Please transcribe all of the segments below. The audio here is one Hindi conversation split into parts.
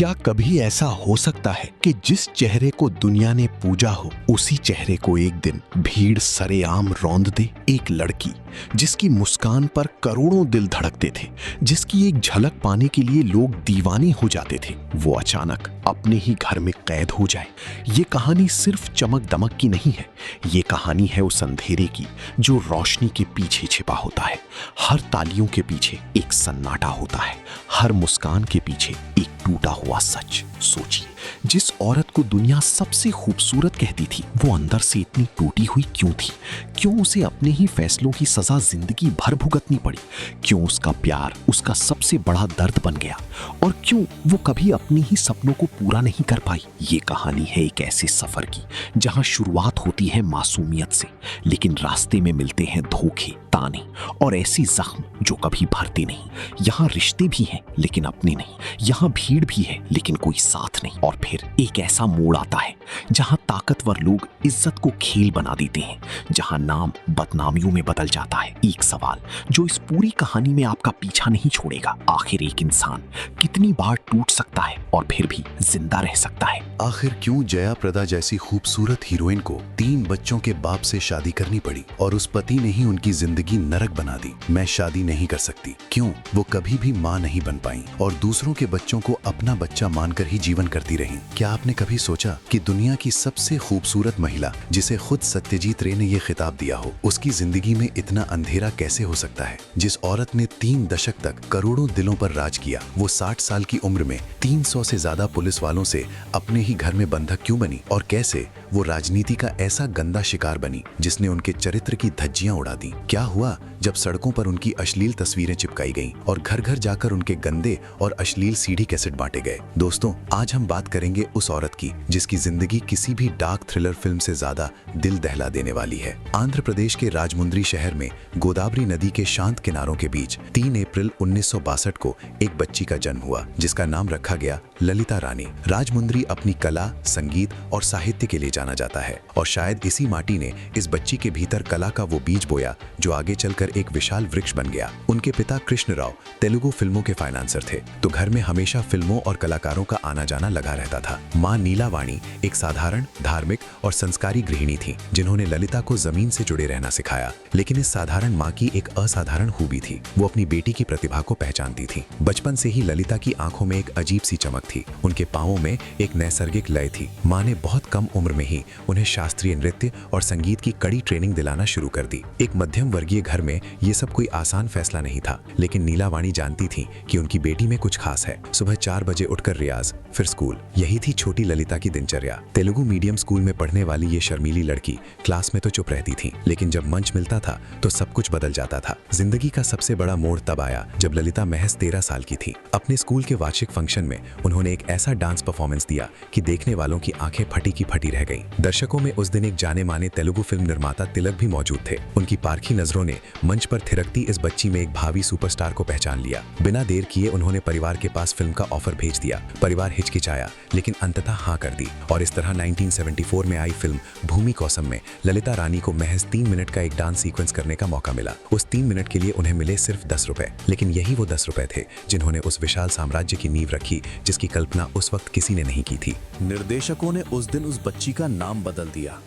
क्या कभी ऐसा हो सकता है कि जिस चेहरे को दुनिया ने पूजा हो, उसी चेहरे को एक दिन भीड़ सरेआम रौंद दे? एक लड़की जिसकी मुस्कान पर करोड़ों दिल धड़कते थे, जिसकी एक झलक पाने के लिए लोग दीवाने हो जाते थे, वो अचानक अपने ही घर में कैद हो जाए। ये कहानी सिर्फ चमक दमक की नहीं है, ये कहानी है उस अंधेरे की जो रोशनी के पीछे छिपा होता है। हर तालियों के पीछे एक सन्नाटा होता है, हर मुस्कान के पीछे एक टूटा हुआ सच। सोचिए, जिस औरत को दुनिया सबसे खूबसूरत कहती थी, वो अंदर से इतनी टूटी हुई क्यों थी? क्यों उसे अपने ही फैसलों की सजा जिंदगी भर भुगतनी पड़ी? क्यों उसका प्यार उसका सबसे बड़ा दर्द बन गया? और क्यों वो कभी अपने ही सपनों को पूरा नहीं कर पाई? ये कहानी है एक ऐसे सफर की जहां शुरुआत होती है मासूमियत से, लेकिन रास्ते में मिलते हैं धोखे, ताने और ऐसी जख्म जो कभी भरते नहीं। यहाँ रिश्ते भी हैं लेकिन अपने नहीं, यहाँ भीड़ भी है लेकिन कोई साथ नहीं। और फिर एक ऐसा मोड़ आता है जहाँ ताकतवर लोग इज्जत को खेल बना देते हैं, जहाँ नाम बदनामियों में बदल जाता है। एक सवाल जो इस पूरी कहानी में आपका पीछा नहीं छोड़ेगा, आखिर एक इंसान कितनी बार टूट सकता है और फिर भी जिंदा रह सकता है? आखिर क्यों जया प्रदा जैसी खूबसूरत हीरोइन को 3 बच्चों के बाप से शादी करनी पड़ी और उस पति ने ही उनकी जिंदगी नरक बना दी? मैं शादी नहीं कर सकती। क्यों वो कभी भी माँ नहीं बन पाई और दूसरों के बच्चों को अपना बच्चा मानकर ही जीवन करती रही? क्या आपने कभी सोचा कि दुनिया की सबसे खूबसूरत महिला, जिसे खुद सत्यजीत रे ने ये खिताब दिया हो, उसकी जिंदगी में इतना अंधेरा कैसे हो सकता है? जिस औरत ने 3 दशक तक करोड़ों दिलों पर राज किया, वो 60 साल की उम्र में 300 से ज्यादा पुलिस वालों से अपने ही घर में बंधक क्यों बनी? और कैसे वो राजनीति का ऐसा गंदा शिकार बनी जिसने उनके चरित्र की धज्जियां उड़ा दी? क्या हुआ जब सड़कों पर उनकी अश्लील तस्वीरें चिपकाई गईं और घर घर जाकर उनके गंदे और अश्लील सीडी कैसेट बांटे गए? दोस्तों, आज हम बात करेंगे उस औरत की जिसकी जिंदगी किसी भी डार्क थ्रिलर फिल्म से ज्यादा दिल दहला देने वाली है। आंध्र प्रदेश के राजमुंद्री शहर में गोदावरी नदी के शांत किनारों के बीच 3 अप्रैल 1962 को एक बच्ची का जन्म हुआ जिसका नाम रखा गया ललिता रानी। राजमुंद्री अपनी कला, संगीत और साहित्य के लिए जाना जाता है और शायद इसी माटी ने इस बच्ची के भीतर कला का वो बीज बोया जो आगे चलकर एक विशाल वृक्ष बन गया। उनके पिता कृष्ण राव तेलुगु फिल्मों के फाइनेंसर थे, तो घर में हमेशा फिल्मों और कलाकारों का आना जाना लगा रहता था। माँ नीलावाणी एक साधारण, धार्मिक और संस्कारी गृहिणी थी जिन्होंने ललिता को जमीन से जुड़े रहना सिखाया। लेकिन इस साधारण माँ की एक असाधारण खूबी थी, वो अपनी बेटी की प्रतिभा को पहचानती थी। बचपन से ही ललिता की आंखों में एक अजीब सी चमक थी, उनके पांवों में एक नैसर्गिक लय थी। माँ ने बहुत कम उम्र में ही उन्हें शास्त्रीय नृत्य और संगीत की कड़ी ट्रेनिंग दिलाना शुरू कर दी। एक मध्यम वर्गीय घर में ये सब कोई आसान फैसला नहीं था, लेकिन नीलावाणी जानती थी कि उनकी बेटी में कुछ खास है। सुबह 4 बजे उठकर रियाज, फिर स्कूल, यही थी छोटी ललिता की दिनचर्या। तेलुगु मीडियम स्कूल में पढ़ने वाली ये शर्मीली लड़की क्लास में तो चुप रहती थी, लेकिन जब मंच मिलता था तो सब कुछ बदल जाता था। जिंदगी का सबसे बड़ा मोड़ तब आया जब ललिता महज 13 साल की थी। अपने स्कूल के वार्षिक फंक्शन में उन्होंने एक ऐसा डांस परफॉर्मेंस दिया कि देखने वालों की आंखें फटी की फटी रह गईं। दर्शकों में उस दिन एक जाने माने तेलुगु फिल्म निर्माता तिलक भी मौजूद थे। उनकी पारखी नजरों ने मंच पर थिरकती इस बच्ची में एक भावी सुपरस्टार को पहचान लिया। बिना देर किए उन्होंने परिवार के पास फिल्म का ऑफर भेज दिया। परिवार हिचकिचाया लेकिन अंततः हाँ कर दी और इस तरह 1974 में आई फिल्म भूमि कौसम में ललिता रानी को महज 3 मिनट का एक डांस सीक्वेंस करने का मौका मिला। उस 3 मिनट के लिए उन्हें मिले सिर्फ 10 रुपए, लेकिन यही वो 10 रुपए थे जिन्होंने उस विशाल साम्राज्य की नींव रखी जिसकी कल्पना उस वक्त किसी ने नहीं की थी। निर्देशकों ने उस दिन उस बच्ची का नाम बदल दिया।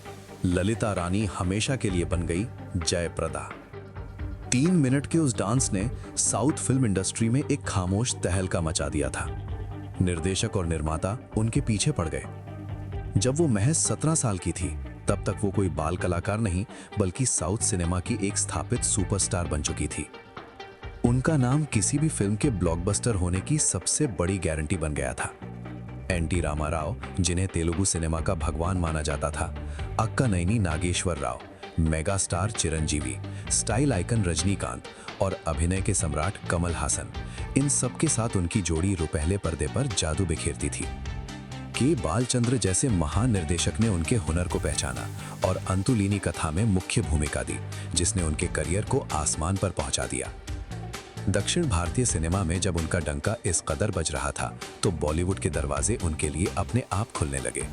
ललिता रानी हमेशा के लिए बन गई जय प्रदा। 3 मिनट के उस डांस ने साउथ फिल्म इंडस्ट्री में एक खामोश तहलका मचा दिया था। निर्देशक और निर्माता उनके पीछे पड़ गए। जब वो महज 17 साल की थी तब तक वो कोई बाल कलाकार नहीं बल्कि साउथ सिनेमा की एक स्थापित सुपरस्टार बन चुकी थी। उनका नाम किसी भी फिल्म के ब्लॉकबस्टर होने की सबसे बड़ी गारंटी बन गया था। एनटी रामाराव, जिन्हें तेलुगु सिनेमा का भगवान माना जाता था, Akkineni Nageswara Rao, mega star Chiranjeevi, style icon Rajinikanth और अभिनय के सम्राट कमल हासन, इन सब के साथ उनकी जोड़ी रुपहले पर्दे पर जादू बिखेरती थी। के बालचंद्र जैसे महान निर्देशक ने उनके हुनर को पहचाना और अंतुलिनी कथा में मुख्य भूमिका दी, जिसने उनके करियर को आसमान पर पहुंचा दिया। दक्षिण भारतीय सिनेमा में जब उनका डंका इस कदर बज रहा था तो बॉलीवुड के दरवाजे उनके लिए अपने आप खुलने लगे।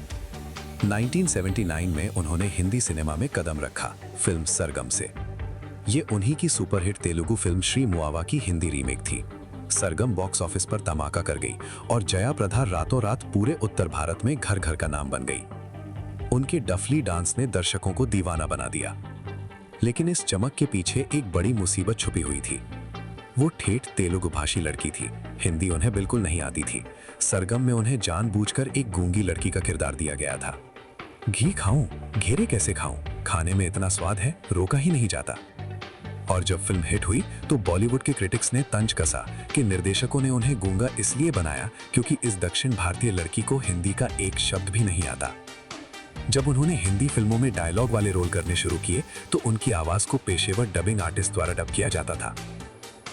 1979 में उन्होंने हिंदी सिनेमा में कदम रखा फिल्म सरगम से। ये उन्हीं की सुपरहिट तेलुगु फिल्म श्री मुआवा की हिंदी रीमेक थी। सरगम बॉक्स ऑफिस पर धमाका कर गई और जया प्रदा रातों रात पूरे उत्तर भारत में घर घर का नाम बन गई। उनके डफली डांस ने दर्शकों को दीवाना बना दिया। लेकिन इस चमक के पीछे एक बड़ी मुसीबत छुपी हुई थी। वो ठेठ तेलुगु भाषी लड़की थी। हिंदी उन्हें बिल्कुल नहीं आती थी। सरगम में उन्हें जानबूझकर एक गूंगी लड़की का किरदार दिया गया था। घी खाऊं, घेरे कैसे खाऊं, खाने में इतना स्वाद है, रोका ही नहीं जाता। और जब फिल्म हिट हुई तो बॉलीवुड के क्रिटिक्स ने तंज कसा कि निर्देशकों ने उन्हें गूंगा इसलिए बनाया क्योंकि इस दक्षिण भारतीय लड़की को हिंदी का एक शब्द भी नहीं आता। जब उन्होंने हिंदी फिल्मों में डायलॉग वाले रोल करने शुरू किए तो उनकी आवाज को पेशेवर डबिंग आर्टिस्ट द्वारा डब किया जाता था।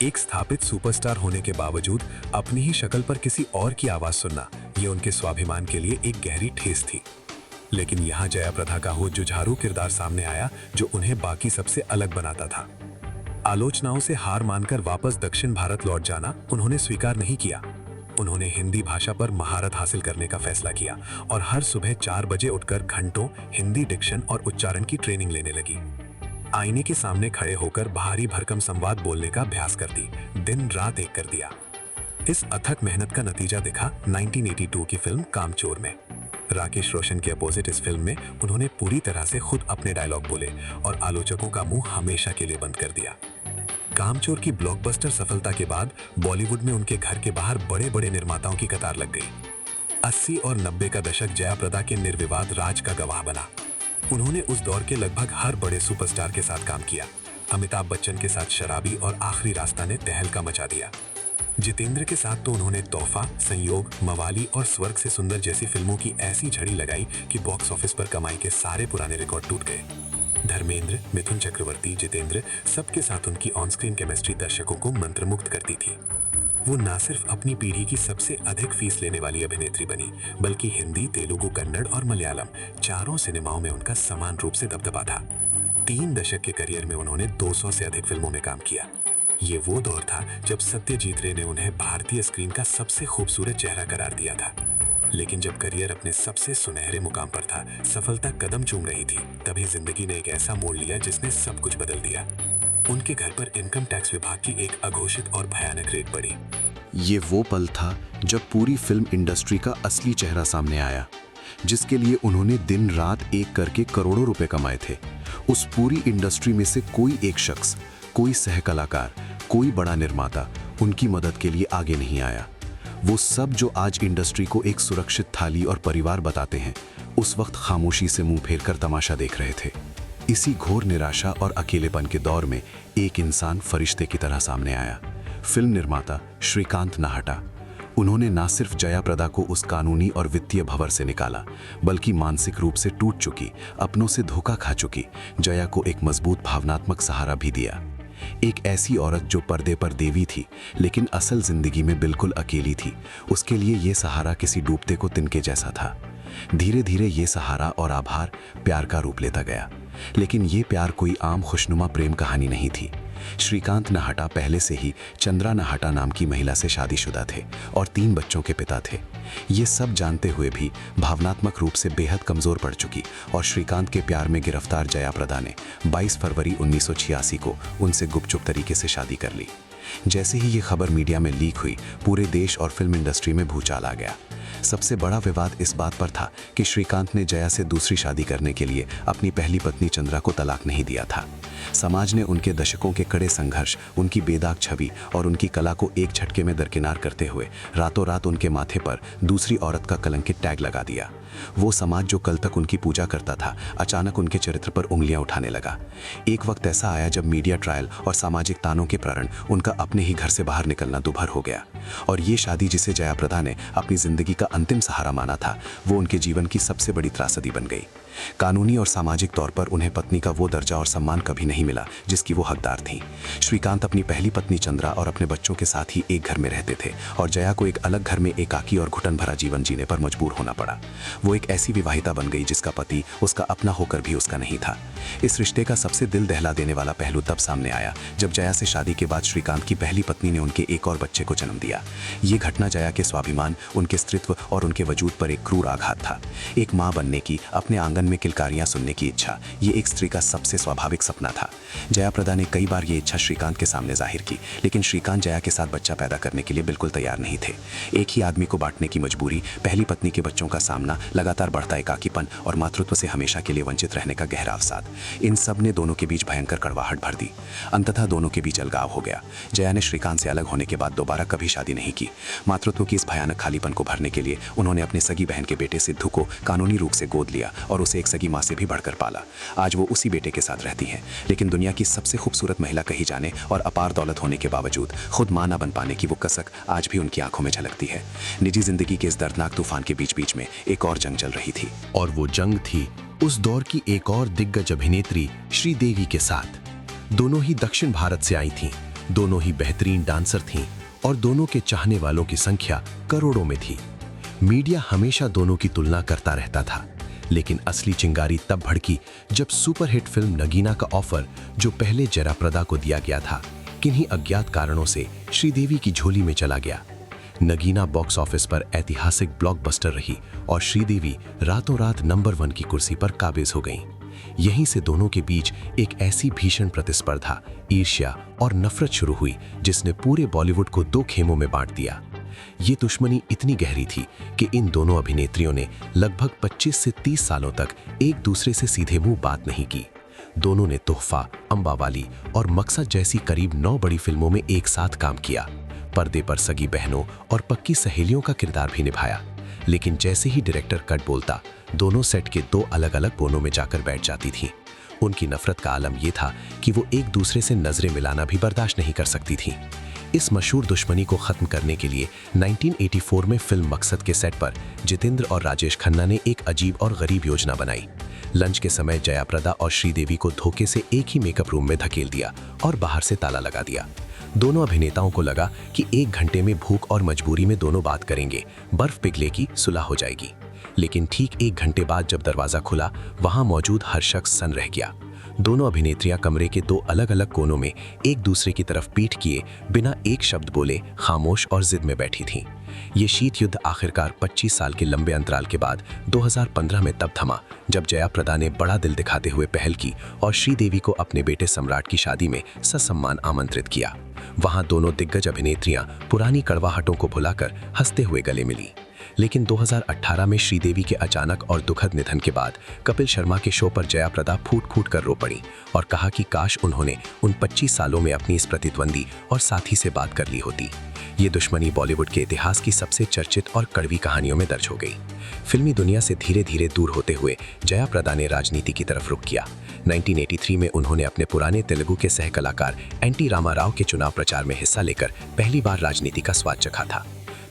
एक स्थापित सुपरस्टार होने के बावजूद अपनी ही शक्ल पर किसी और की आवाज सुनना, ये उनके स्वाभिमान के लिए एक गहरी ठेस थी। लेकिन यहाँ जया प्रदा का वो जुझारू किरदार सामने आया जो उन्हें बाकी सबसे अलग बनाता था। आलोचनाओं से हार मानकर वापस दक्षिण भारत लौट जाना उन्होंने स्वीकार नहीं किया। उन्होंने हिंदी भाषा पर महारत हासिल करने का फैसला किया और हर सुबह 4 बजे उठकर घंटों हिंदी डिक्शन और उच्चारण की ट्रेनिंग लेने लगी। आईने के सामने खड़े होकर भारी भरकम संवाद बोलने का अभ्यास करती, दिन रात एक कर दिया। इस अथक मेहनत का नतीजा दिखा 1982 की फिल्म कामचोर में। राकेश रोशन के अपोजिट इस फिल्म में उन्होंने पूरी तरह से खुद अपने डायलॉग बोले और आलोचकों का मुंह हमेशा के लिए बंद कर दिया। कामचोर की ब्लॉकबस्टर सफलता के बाद बॉलीवुड में उनके घर के बाहर बड़े बड़े निर्माताओं की कतार लग गई। 80 और 90 का दशक जया प्रदा के निर्विवाद राज का गवाह बना। उन्होंने उस दौर के लगभग हर बड़े सुपरस्टार के साथ काम किया। अमिताभ बच्चन के साथ शराबी और आखिरी रास्ता ने तहलका मचा दिया। जितेंद्र के साथ तो उन्होंने तोहफा, संयोग, मवाली और स्वर्ग से सुंदर जैसी फिल्मों की ऐसी झड़ी लगाई कि बॉक्स ऑफिस पर कमाई के सारे पुराने रिकॉर्ड टूट गए। धर्मेंद्र, मिथुन चक्रवर्ती, जितेंद्र, सबके साथ उनकी ऑन स्क्रीन केमिस्ट्री दर्शकों को मंत्रमुग्ध करती थी। वो न सिर्फ अपनी पीढ़ी की सबसे अधिक फीस लेने वाली अभिनेत्री बनी, बल्कि हिंदी, तेलुगु, कन्नड़ और मलयालम चारों सिनेमाओं में उनका समान रूप से दबदबा था। 3 दशक के करियर में उन्होंने 200 से अधिक फिल्मों में काम किया। ये वो दौर था जब सत्यजीत रे ने उन्हें भारतीय स्क्रीन का सबसे खूबसूरत चेहरा करार दिया था। लेकिन जब करियर अपने सबसे सुनहरे मुकाम पर था, सफलता कदम चूम रही थी, तभी जिंदगी ने एक ऐसा मोड़ लिया जिसने सब कुछ बदल दिया। उनके घर पर इनकम टैक्स विभाग की एक अघोषित और भयानक रेड पड़ी। ये वो पल था जब पूरी फिल्म इंडस्ट्री का असली चेहरा सामने आया, जिसके लिए उन्होंने दिन रात एक करके करोड़ों रुपए कमाए थे। उस पूरी इंडस्ट्री में से कोई एक शख्स, कोई सह कलाकार, कोई बड़ा निर्माता उनकी मदद के लिए आगे नहीं आया। वो सब जो आज इंडस्ट्री को एक सुरक्षित थाली और परिवार बताते हैं, उस वक्त खामोशी से मुंह फेर कर तमाशा देख रहे थे। इसी घोर निराशा और अकेलेपन के दौर में एक इंसान फरिश्ते की तरह सामने आया, फिल्म निर्माता श्रीकांत नाहटा। उन्होंने न सिर्फ जया प्रदा को उस कानूनी और वित्तीय भंवर से निकाला, बल्कि मानसिक रूप से टूट चुकी, अपनों से धोखा खा चुकी जया को एक मजबूत भावनात्मक सहारा भी दिया। एक ऐसी औरत जो पर्दे पर देवी थी लेकिन असल जिंदगी में बिल्कुल अकेली थी, उसके लिए ये सहारा किसी डूबते को तिनके जैसा था। धीरे धीरे ये सहारा और आभार प्यार का रूप लेता गया। लेकिन ये प्यार कोई आम खुशनुमा प्रेम कहानी नहीं थी। श्रीकांत नाहटा पहले से ही चंद्रा नाहटा नाम की महिला से शादीशुदा थे और 3 बच्चों के पिता थे। ये सब जानते हुए भी भावनात्मक रूप से बेहद कमजोर पड़ चुकी और श्रीकांत के प्यार में गिरफ्तार जया प्रदा ने 22 फरवरी 1986 को उनसे गुपचुप तरीके से शादी कर ली। जैसे ही ये खबर मीडिया में लीक हुई, पूरे देश और फिल्म इंडस्ट्री में भूचाल आ गया। सबसे बड़ा विवाद इस बात पर था कि श्रीकांत ने जया से दूसरी शादी करने के लिए अपनी पहली पत्नी चंद्रा को तलाक नहीं दिया था। समाज ने उनके दशकों के कड़े संघर्ष, उनकी बेदाग छवि और उनकी कला को एक झटके में दरकिनार करते हुए रातों रात उनके माथे पर दूसरी औरत का कलंकित टैग लगा दिया। वो समाज जो कल तक उनकी पूजा करता था, अचानक उनके चरित्र पर उंगलियां उठाने लगा। एक वक्त ऐसा आया जब मीडिया ट्रायल और सामाजिक तानों के कारण उनका अपने ही घर से बाहर निकलना दुभर हो गया। और ये शादी जिसे जया प्रदा ने अपनी जिंदगी का अंतिम सहारा माना था, वो उनके जीवन की सबसे बड़ी त्रासदी बन गई। कानूनी और सामाजिक तौर पर उन्हें पत्नी का वो दर्जा और सम्मान कभी नहीं मिला जिसकी वो हकदार थी। श्रीकांत अपनी पहली पत्नी चंद्रा और अपने बच्चों के साथ ही एक घर में रहते थे और जया को एक अलग घर में एकाकी और घुटन भरा जीवन जीने पर मजबूर होना पड़ा। वो एक ऐसी विवाहिता बन गई जिसका पति उसका अपना होकर भी उसका नहीं था। इस रिश्ते का सबसे दिल दहला देने वाला पहलू तब सामने आया जब जया से शादी के बाद श्रीकांत की पहली पत्नी ने उनके एक और बच्चे को जन्म दिया। ये घटना जया के स्वाभिमान, उनके स्त्रीत्व और उनके वजूद पर एक क्रूर आघात था। एक माँ बनने की, अपने आंगन में किलकारियां सुनने की इच्छा, ये एक स्त्री का सबसे स्वाभाविक सपना था। जया प्रदा ने कई बार ये इच्छा श्रीकांत के सामने जाहिर की, लेकिन श्रीकांत जया के साथ बच्चा पैदा करने के लिए बिल्कुल तैयार नहीं थे। एक ही आदमी को बांटने की मजबूरी, पहली पत्नी के बच्चों का सामना, लगातार बढ़ता एकाकीपन और मातृत्व से हमेशा के लिए वंचित रहने का गहरा अवसाद, इन सब ने दोनों के बीच भयंकर कड़वाहट भर दी। अंततः दोनों के बीच अलगाव हो गया। जया ने श्रीकांत से अलग होने के बाद दोबारा कभी शादी नहीं की। मातृत्व की इस भयानक खालीपन को भरने के लिए उन्होंने अपनी सगी बहन के बेटे सिद्धू को कानूनी रूप से गोद लिया और उसे एक सगी माँ से भी बढ़कर पाला। आज वो उसी बेटे के साथ रहती हैं, लेकिन दुनिया की सबसे खूबसूरत महिला कही जाने और अपार दौलत होने के बावजूद खुद मां न बन पाने की वो कसक आज भी उनकी आंखों में झलकती है। निजी जिंदगी के इस दर्दनाक तूफान के बीच बीच में एक और जंग चल रही थी, और वो जंग थी उस दौर की एक और दिग्गज अभिनेत्री श्रीदेवी के साथ। दोनों ही दक्षिण भारत से आई थीं, दोनों ही बेहतरीन डांसर थीं और दोनों के चाहने वालों की संख्या करोड़ों में थी। मीडिया हमेशा दोनों की तुलना करता रहता था, लेकिन असली चिंगारी तब भड़की जब सुपरहिट फिल्म नगीना का ऑफर, जो पहले जया प्रदा को दिया गया था, किन्हीं अज्ञात कारणों से श्रीदेवी की झोली में चला गया। नगीना बॉक्स ऑफिस पर ऐतिहासिक ब्लॉकबस्टर रही और श्रीदेवी रातों रात नंबर 1 की कुर्सी पर काबिज हो गईं। यहीं से दोनों के बीच एक ऐसी भीषण प्रतिस्पर्धा, ईर्ष्या और नफरत शुरू हुई जिसने पूरे बॉलीवुड को 2 खेमों में बांट दिया। ये दुश्मनी इतनी गहरी थी कि इन दोनों अभिनेत्रियों ने लगभग 25 से 30 सालों तक एक दूसरे से सीधे मुंह बात नहीं की। दोनों ने तोहफा, अंबावाली और मकसद जैसी करीब 9 बड़ी फिल्मों में एक साथ काम किया। पर्दे पर सगी बहनों और पक्की सहेलियों का किरदार भी निभाया। लेकिन जैसे ही डायरेक्टर कट बोलता, दोनों सेट के 2 अलग-अलग कोनों में जाकर बैठ जाती थीं। उनकी नफरत का आलम यह था कि वो एक दूसरे से नजरें मिलाना भी बर्दाश्त नहीं कर सकती थीं। इस मशहूर दुश्मनी को खत्म करने के लिए 1984 में फिल्म मकसद के सेट पर जितेंद्र और राजेश खन्ना ने एक अजीब और गरीब योजना बनाई। लंच के समय जया प्रदा और श्रीदेवी को धोखे से एक ही मेकअप रूम में धकेल दिया और बाहर से ताला लगा दिया। दोनों अभिनेताओं को लगा कि 1 घंटे में भूख और मजबूरी में दोनों बात करेंगे, बर्फ पिघलेगी, सुलह हो जाएगी। लेकिन ठीक 1 घंटे बाद जब दरवाजा खुला, वहां मौजूद हर शख्स सन्न रह गया। दोनों अभिनेत्रियां कमरे के 2 अलग-अलग कोनों में एक दूसरे की तरफ पीठ किए बिना एक शब्द बोले खामोश और जिद में बैठी थीं। ये शीत युद्ध आखिरकार 25 साल के लंबे अंतराल के बाद 2015 में तब थमा जब जया प्रदा ने बड़ा दिल दिखाते हुए पहल की और श्रीदेवी को अपने बेटे सम्राट की शादी में ससम्मान आमंत्रित किया। वहां दोनों दिग्गज अभिनेत्रियां पुरानी कड़वाहटों को भुलाकर हंसते हुए गले मिली। लेकिन 2018 में श्रीदेवी के अचानक और दुखद निधन के बाद कपिल शर्मा के शो पर जया प्रदा फूट-फूट कर रो पड़ी और कहा कि काश उन्होंने उन 25 सालों में अपनी इस प्रतिद्वंदी और साथी से बात कर ली होती। ये दुश्मनी बॉलीवुड के इतिहास की सबसे चर्चित और कड़वी कहानियों में दर्ज हो गई। फिल्मी दुनिया से धीरे धीरे दूर होते हुए जया प्रदा ने राजनीति की तरफ रुख किया। 1983 में उन्होंने अपने पुराने तेलुगु के सह कलाकार एनटी रामाराव के चुनाव प्रचार में हिस्सा लेकर पहली बार राजनीति का स्वाद चखा था।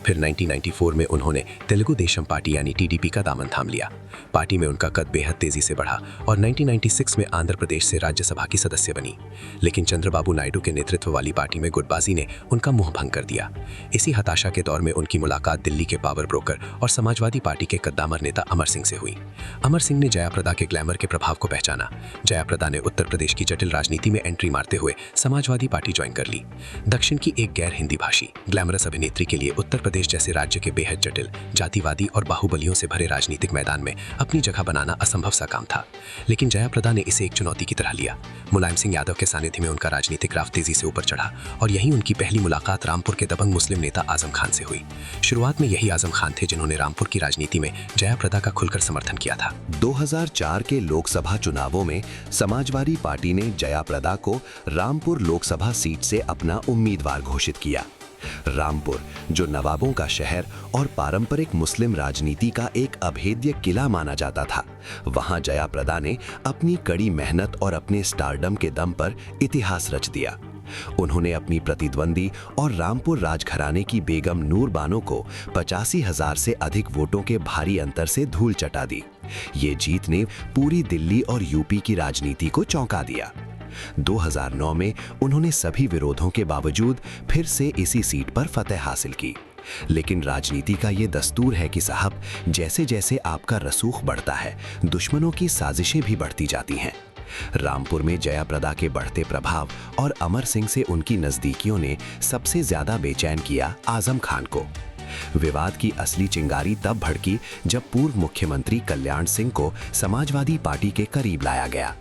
फिर 1994 में उन्होंने तेलुगु देशम पार्टी यानी टीडीपी का दामन थाम लिया। पार्टी में उनका कद बेहद तेजी से बढ़ा और 1996 में आंध्र प्रदेश से राज्यसभा की सदस्य बनी। लेकिन चंद्रबाबू नायडू के नेतृत्व वाली पार्टी में गुटबाजी ने उनका मुंह भंग कर दिया। इसी हताशा के दौर में उनकी मुलाकात दिल्ली के पावर ब्रोकर और समाजवादी पार्टी के कद्दावर नेता अमर सिंह से हुई। अमर सिंह ने जया प्रदा के ग्लैमर के प्रभाव को पहचाना। जया प्रदा ने उत्तर प्रदेश की जटिल राजनीति में एंट्री मारते हुए समाजवादी पार्टी ज्वाइन कर ली। दक्षिण की एक गैर हिंदी भाषी ग्लैमरस अभिनेत्री के लिए उत्तर प्रदेश जैसे राज्य के बेहद जटिल, जातिवादी और बाहुबलियों से भरे राजनीतिक मैदान में अपनी जगह बनाना असंभव सा काम था। लेकिन जया प्रदा ने इसे एक चुनौती की तरह लिया। मुलायम सिंह यादव के सानिध्य में उनका राजनीतिक ग्राफ तेजी से ऊपर चढ़ा और यहीं उनकी पहली मुलाकात रामपुर के दबंग मुस्लिम नेता आजम खान से हुई। शुरुआत में यही आजम खान थे जिन्होंने रामपुर की राजनीति में जया प्रदा का खुलकर समर्थन किया था। 2004 के लोकसभा चुनावों में समाजवादी पार्टी ने जया प्रदा को रामपुर लोकसभा सीट से अपना उम्मीदवार घोषित किया। रामपुर, जो नवाबों का शहर और पारंपरिक मुस्लिम राजनीति का एक अभेद्य किला माना जाता था, वहां जया प्रदा ने अपनी कड़ी मेहनत और अपने स्टारडम के दम पर इतिहास रच दिया। उन्होंने अपनी प्रतिद्वंदी और रामपुर राजघराने की बेगम नूर बानो को 85,000 से अधिक वोटों के भारी अंतर से धूल चटा दी। ये जीत ने पूरी दिल्ली और यूपी की राजनीति को चौंका दिया। 2009 में उन्होंने सभी विरोधों के बावजूद फिर से इसी सीट पर फतह हासिल की। लेकिन राजनीति का ये दस्तूर है कि साहब, जैसे जैसे आपका रसूख बढ़ता है, दुश्मनों की साजिशें भी बढ़ती जाती हैं। रामपुर में जया प्रदा के बढ़ते प्रभाव और अमर सिंह से उनकी नजदीकियों ने सबसे ज्यादा बेचैन किया आजम खान को। विवाद की असली चिंगारी तब भड़की जब पूर्व मुख्यमंत्री कल्याण सिंह को समाजवादी पार्टी के करीब लाया गया।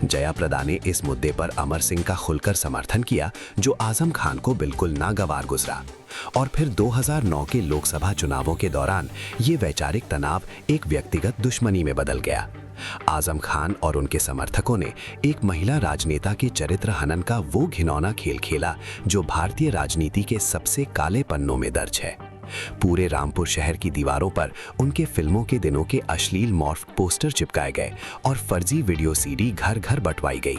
जया प्रदा ने इस मुद्दे पर अमर सिंह का खुलकर समर्थन किया, जो आजम खान को बिल्कुल नागवार गुजरा। और फिर 2009 के लोकसभा चुनावों के दौरान ये वैचारिक तनाव एक व्यक्तिगत दुश्मनी में बदल गया। आजम खान और उनके समर्थकों ने एक महिला राजनेता के चरित्र हनन का वो घिनौना खेल खेला जो भारतीय राजनीति के सबसे काले पन्नों में दर्ज है। पूरे रामपुर शहर की दीवारों पर उनके फिल्मों के दिनों के अश्लील मॉर्फ पोस्टर चिपकाए गए और फर्जी वीडियो सीडी घर घर बंटवाई गई।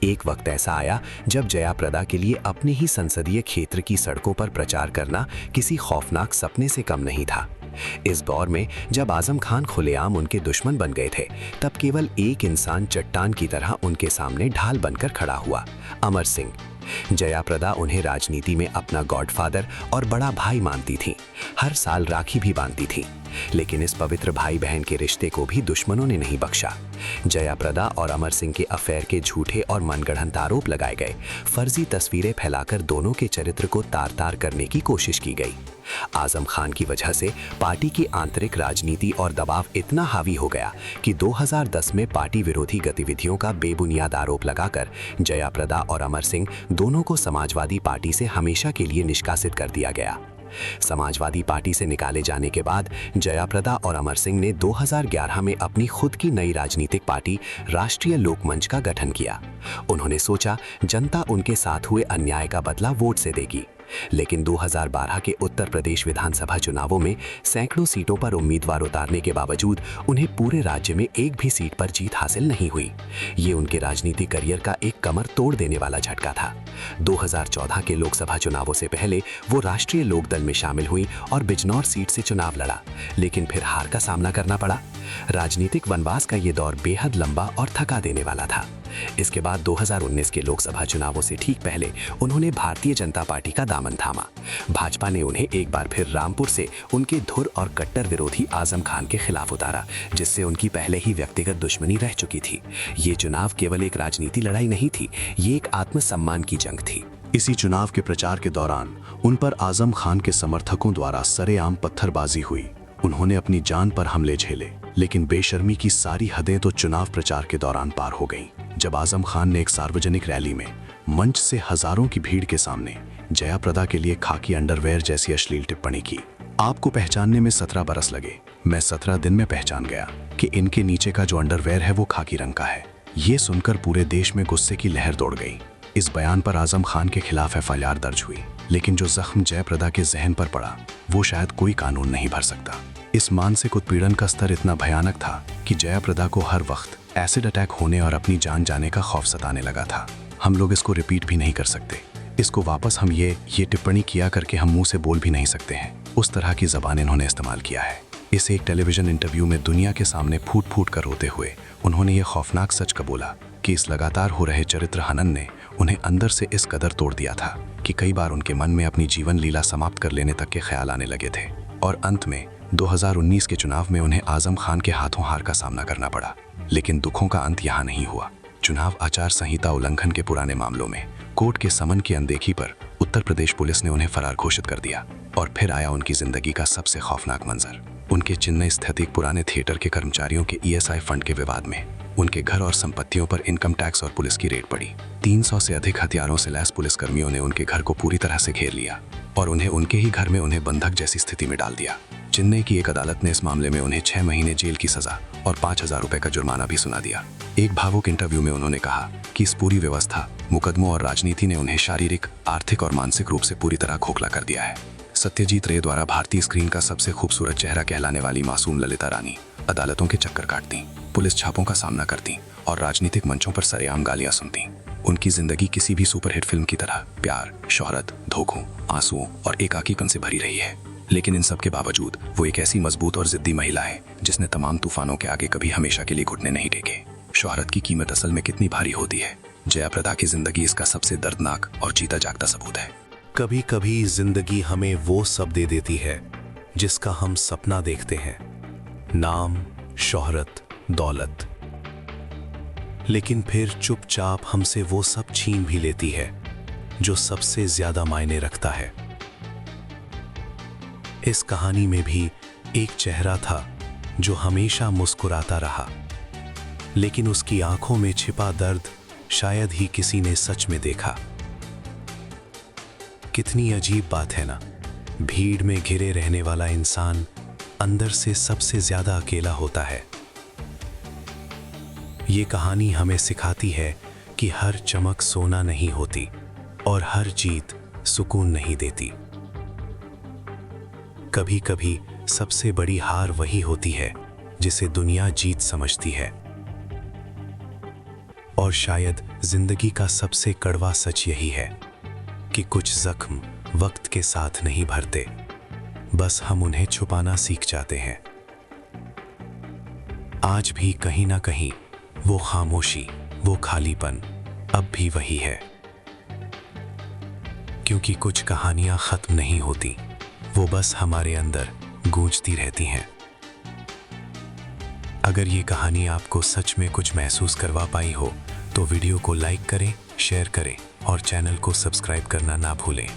एक वक्त ऐसा आया जब जया प्रदा के लिए अपने ही संसदीय क्षेत्र की सड़कों पर प्रचार करना किसी खौफनाक सपने से कम नहीं था। इस दौर में जब आजम खान खुलेआम उनके दुश्मन बन गए थे, तब केवल एक इंसान चट्टान की तरह उनके सामने ढाल बनकर खड़ा हुआ, अमर सिंह। जया प्रदा उन्हें राजनीति में अपना गॉडफादर और बड़ा भाई मानती थी। हर साल राखी भी बांधती थी, लेकिन इस पवित्र भाई बहन के रिश्ते को भी दुश्मनों ने नहीं बख्शा। जया प्रदा और अमर सिंह के अफेयर के झूठे और मनगढ़ंत आरोप लगाए गए। फर्जी तस्वीरें फैलाकर दोनों के चरित्र को तार तार करने की कोशिश की गई। आजम खान की वजह से पार्टी की आंतरिक राजनीति और दबाव इतना हावी हो गया कि 2010 में पार्टी विरोधी गतिविधियों का बेबुनियाद आरोप लगाकर जया प्रदा और अमर सिंह दोनों को समाजवादी पार्टी से हमेशा के लिए निष्कासित कर दिया गया। समाजवादी पार्टी से निकाले जाने के बाद जया प्रदा और अमर सिंह ने 2011 में अपनी खुद की नई राजनीतिक पार्टी राष्ट्रीय लोकमंच का गठन किया। उन्होंने सोचा जनता उनके साथ हुए अन्याय का बदला वोट से देगी। लेकिन 2012 के उत्तर प्रदेश विधानसभा चुनावों में सैकड़ों सीटों पर उम्मीदवार उतारने के बावजूद उन्हें पूरे राज्य में एक भी सीट पर जीत हासिल नहीं हुई। ये उनके राजनीतिक करियर का एक कमर तोड़ देने वाला झटका था। 2014 के लोकसभा चुनावों से पहले वो राष्ट्रीय लोकदल में शामिल हुई और बिजनौर सीट से चुनाव लड़ा, लेकिन फिर हार का सामना करना पड़ा। राजनीतिक वनवास का ये दौर बेहद लंबा और थका देने वाला था। इसके बाद 2019 के लोकसभा चुनावों से ठीक पहले उन्होंने भारतीय जनता पार्टी का दामन थामा। भाजपा ने उन्हें एक बार फिर रामपुर से उनके धुर और कट्टर विरोधी आजम खान के खिलाफ उतारा, जिससे उनकी पहले ही व्यक्तिगत दुश्मनी रह चुकी थी। ये चुनाव केवल एक राजनीति लड़ाई नहीं थी, ये एक आत्मसम्मान की जंग थी। इसी चुनाव के प्रचार के दौरान उन पर आजम खान के समर्थकों द्वारा सरेआम पत्थरबाजी हुई। उन्होंने अपनी जान पर हमले झेले, लेकिन बेशर्मी की सारी हदें तो चुनाव प्रचार के दौरान पार हो गईं। जब आजम खान ने एक सार्वजनिक रैली में मंच से हजारों की भीड़ के सामने जया प्रदा के लिए खाकी अंडरवेयर जैसी अश्लील टिप्पणी की। आपको पहचानने में 17 बरस लगे, मैं 17 दिन में पहचान गया कि इनके नीचे का जो अंडरवेयर है वो खाकी रंग का है। ये सुनकर पूरे देश में गुस्से की लहर दौड़ गई। इस बयान पर आजम खान के खिलाफ एफआईआर दर्ज हुई, लेकिन जो जख्म जया प्रदा के जहन पर पड़ा वो शायद कोई कानून नहीं भर सकता। इस मानसिक उत्पीड़न का स्तर इतना भयानक था कि जया प्रदा को हर वक्त एसिड अटैक होने और अपनी जान जाने का खौफ सताने लगा था। हम लोग इसको रिपीट भी नहीं कर सकते। इसको वापस हम ये टिप्पणी किया करके हम मुंह से बोल भी नहीं सकते हैं। उस तरह की जबान इन्होंने इस्तेमाल किया है। इस एक टेलीविजन इंटरव्यू में दुनिया के सामने फूट फूट कर रोते हुए उन्होंने ये खौफनाक सच कबूला कि इस लगातार हो रहे चरित्र हनन ने उन्हें अंदर से इस कदर तोड़ दिया था कि कई बार उनके मन में अपनी जीवन लीला समाप्त कर लेने तक के ख्याल आने लगे थे। और अंत में 2019 के चुनाव में उन्हें आजम खान के हाथों हार का सामना करना पड़ा। लेकिन दुखों का अंत यहाँ नहीं हुआ। चुनाव आचार संहिता उल्लंघन के पुराने मामलों में कोर्ट के समन की अनदेखी पर उत्तर प्रदेश पुलिस ने उन्हें फरार घोषित कर दिया। और फिर आया उनकी जिंदगी का सबसे खौफनाक मंजर। उनके चेन्नई स्थित एक पुराने थिएटर के कर्मचारियों के ईएसआई फंड के विवाद में उनके घर और संपत्तियों पर इनकम टैक्स और पुलिस की रेड पड़ी। 300 से अधिक हथियारों से लैस पुलिसकर्मियों ने उनके घर को पूरी तरह से घेर लिया और उन्हें उनके ही घर में उन्हें बंधक जैसी स्थिति में डाल दिया। चेन्नई की एक अदालत ने इस मामले में उन्हें 6 महीने जेल की सजा और 5,000 रुपए का जुर्माना भी सुना दिया। एक भावुक इंटरव्यू में उन्होंने कहा कि इस पूरी व्यवस्था, मुकदमों और राजनीति ने उन्हें शारीरिक, आर्थिक और मानसिक रूप से पूरी तरह खोखला कर दिया है। सत्यजीत रे द्वारा भारतीय स्क्रीन का सबसे खूबसूरत चेहरा कहलाने वाली मासूम ललिता रानी अदालतों के चक्कर काटती, पुलिस छापों का सामना करती और राजनीतिक मंचों पर सरेआम गालियां सुनती। उनकी जिंदगी किसी भी सुपरहिट फिल्म की तरह प्यार, शोहरत, धोखों, आंसुओं और एकाकीपन से भरी रही है। लेकिन इन सब के बावजूद वो एक ऐसी मजबूत और जिद्दी महिला है जिसने तमाम तूफानों के आगे कभी हमेशा के लिए घुटने नहीं टेके। शोहरत की कीमत असल में कितनी भारी होती है, जया प्रदा की जिंदगी इसका सबसे दर्दनाक और जीता जागता सबूत है। कभी कभी जिंदगी हमें वो सब दे देती है जिसका हम सपना देखते हैं, नाम, शोहरत, दौलत। लेकिन फिर चुपचाप हमसे वो सब छीन भी लेती है जो सबसे ज्यादा मायने रखता है, इस कहानी में भी एक चेहरा था जो हमेशा मुस्कुराता रहा, लेकिन उसकी आंखों में छिपा दर्द शायद ही किसी ने सच में देखा। कितनी अजीब बात है ना, भीड़ में घिरे रहने वाला इंसान अंदर से सबसे ज्यादा अकेला होता है। ये कहानी हमें सिखाती है कि हर चमक सोना नहीं होती और हर जीत सुकून नहीं देती। कभी कभी सबसे बड़ी हार वही होती है जिसे दुनिया जीत समझती है। और शायद जिंदगी का सबसे कड़वा सच यही है कि कुछ जख्म वक्त के साथ नहीं भरते, बस हम उन्हें छुपाना सीख जाते हैं। आज भी कहीं ना कहीं वो खामोशी, वो खालीपन अब भी वही है, क्योंकि कुछ कहानियां खत्म नहीं होती, वो बस हमारे अंदर गूंजती रहती हैं। अगर ये कहानी आपको सच में कुछ महसूस करवा पाई हो तो वीडियो को लाइक करें, शेयर करें और चैनल को सब्सक्राइब करना ना भूलें।